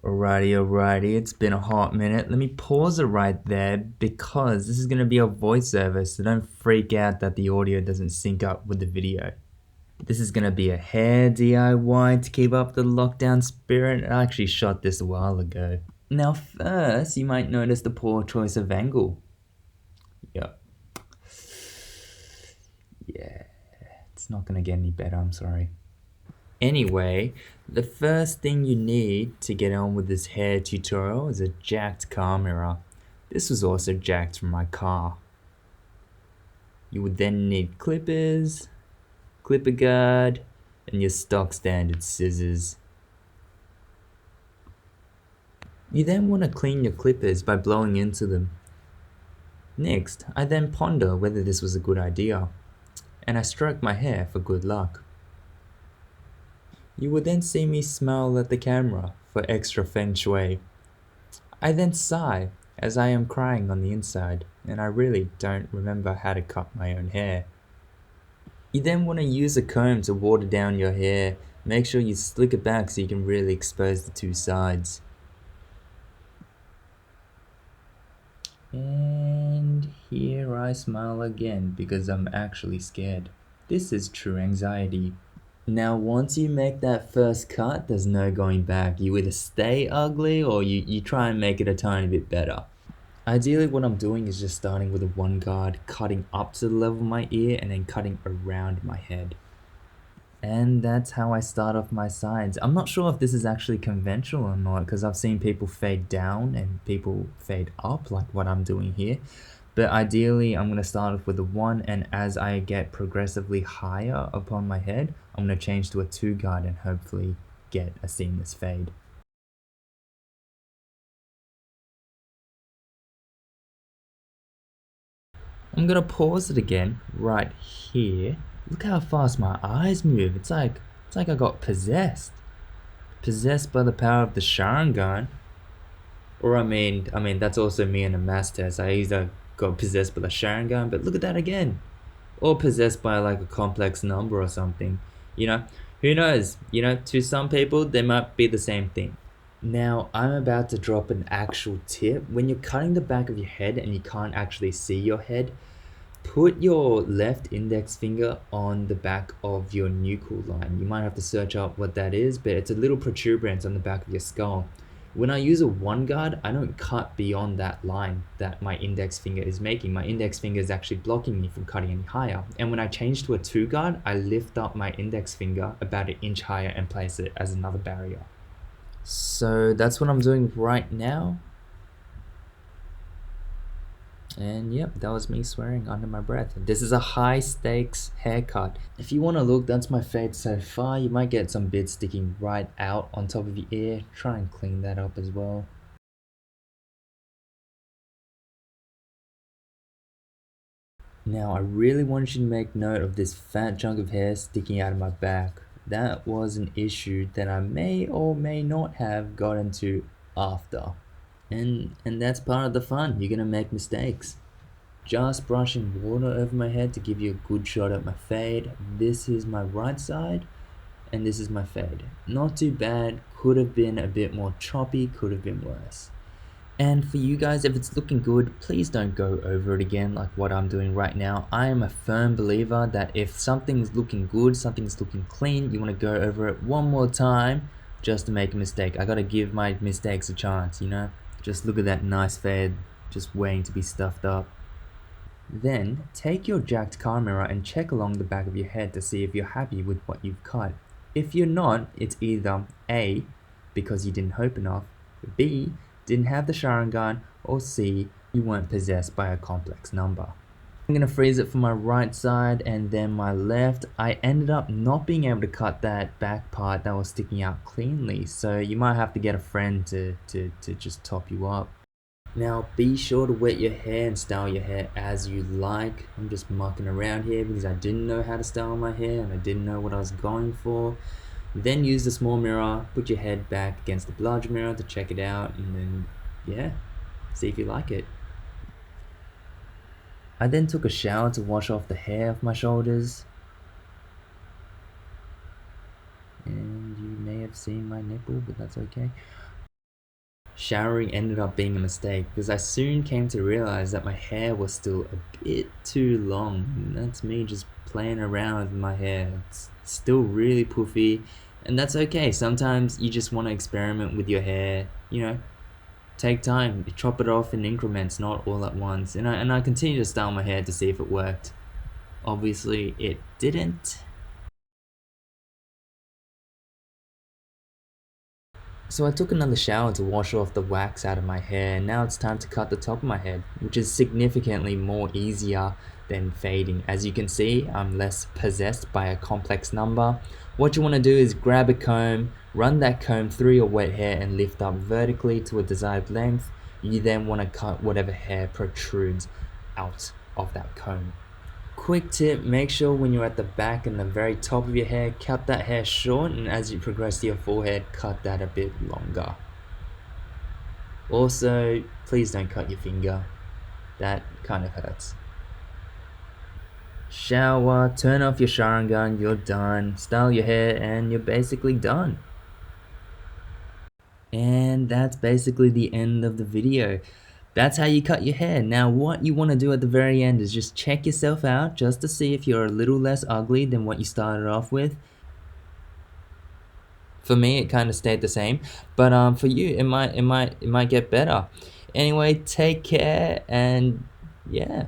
Alrighty, it's been a hot minute. Let me pause it right there because this is going to be a voiceover, so don't freak out that the audio doesn't sync up with the video. This is going to be a hair DIY to keep up the lockdown spirit. I actually shot this a while ago. Now first, you might notice the poor choice of angle. Yep. Yeah, it's not going to get any better, I'm sorry. Anyway, the first thing you need to get on with this hair tutorial is a jacked car mirror. This was also jacked from my car. You would then need clippers, clipper guard, and your stock standard scissors. You then want to clean your clippers by blowing into them. Next, I then ponder whether this was a good idea, and I stroke my hair for good luck. You will then see me smile at the camera for extra feng shui. I then sigh as I am crying on the inside, and I really don't remember how to cut my own hair. You then want to use a comb to water down your hair. Make sure you slick it back so you can really expose the two sides. And here I smile again because I'm actually scared. This is true anxiety. Now once you make that first cut, there's no going back. You either stay ugly or you try and make it a tiny bit better. Ideally what I'm doing is just starting with a one guard, cutting up to the level of my ear and then cutting around my head. And that's how I start off my sides. I'm not sure if this is actually conventional or not because I've seen people fade down and people fade up like what I'm doing here. But ideally, I'm going to start off with a 1, and as I get progressively higher upon my head, I'm going to change to a 2 guard and hopefully get a seamless fade. I'm going to pause it again right here. Look how fast my eyes move. It's like I got possessed. Possessed by the power of the Sharingan. Or I mean that's also me in a math test. I either got possessed by the Sharingan, but look at that again. Or possessed by like a complex number or something. Who knows? To some people, they might be the same thing. Now, I'm about to drop an actual tip. When you're cutting the back of your head and you can't actually see your head, put your left index finger on the back of your nuchal line. You might have to search up what that is, but it's a little protuberance on the back of your skull. When I use a 1 guard, I don't cut beyond that line that my index finger is making. My index finger is actually blocking me from cutting any higher. And when I change to a 2 guard, I lift up my index finger about an inch higher and place it as another barrier. So that's what I'm doing right now. And yep, that was me swearing under my breath. This is a high stakes haircut. If you want to look, that's my fade so far. You might get some bits sticking right out on top of your ear. Try and clean that up as well. Now I really want you to make note of this fat chunk of hair sticking out of my back. That was an issue that I may or may not have got into after. And that's part of the fun. You're gonna make mistakes. Just brushing water over my head to give you a good shot at my fade. This is my right side and this is my fade. Not too bad, could have been a bit more choppy, could have been worse. And for you guys, if it's looking good, please don't go over it again like what I'm doing right now. I am a firm believer that if something's looking good, something's looking clean, you want to go over it one more time just to make a mistake. I gotta give my mistakes a chance, Just look at that nice fade, just waiting to be stuffed up. Then take your jacked car mirror and check along the back of your head to see if you're happy with what you've cut. If you're not, it's either A, because you didn't hope enough, B, didn't have the Sharingan, or C, you weren't possessed by a complex number. I'm going to freeze it for my right side and then my left. I ended up not being able to cut that back part that was sticking out cleanly, so you might have to get a friend to just top you up. Now be sure to wet your hair and style your hair as you like. I'm just mucking around here because I didn't know how to style my hair and I didn't know what I was going for. Then use the small mirror, put your head back against the large mirror to check it out, and then see if you like it. I then took a shower to wash off the hair off my shoulders. And you may have seen my nipple, but that's okay. Showering ended up being a mistake because I soon came to realize that my hair was still a bit too long. And that's me just playing around with my hair. It's still really poofy, and that's okay. Sometimes you just want to experiment with your hair, take time, chop it off in increments, not all at once. And I continue to style my hair to see if it worked. Obviously, it didn't. So I took another shower to wash off the wax out of my hair, and now it's time to cut the top of my head, which is significantly more easier than fading. As you can see, I'm less possessed by a complex number. What you want to do is grab a comb, run that comb through your wet hair and lift up vertically to a desired length. You then want to cut whatever hair protrudes out of that comb. Quick tip, make sure when you're at the back and the very top of your hair, cut that hair short, and as you progress to your forehead, cut that a bit longer. Also, please don't cut your finger. That kind of hurts. Shower, turn off your Sharingan, you're done. Style your hair and you're basically done. And that's basically the end of the video. That's how you cut your hair. Now what you want to do at the very end is just check yourself out just to see if you're a little less ugly than what you started off with. For me it kind of stayed the same, but for you it might get better. Anyway, take care, and yeah.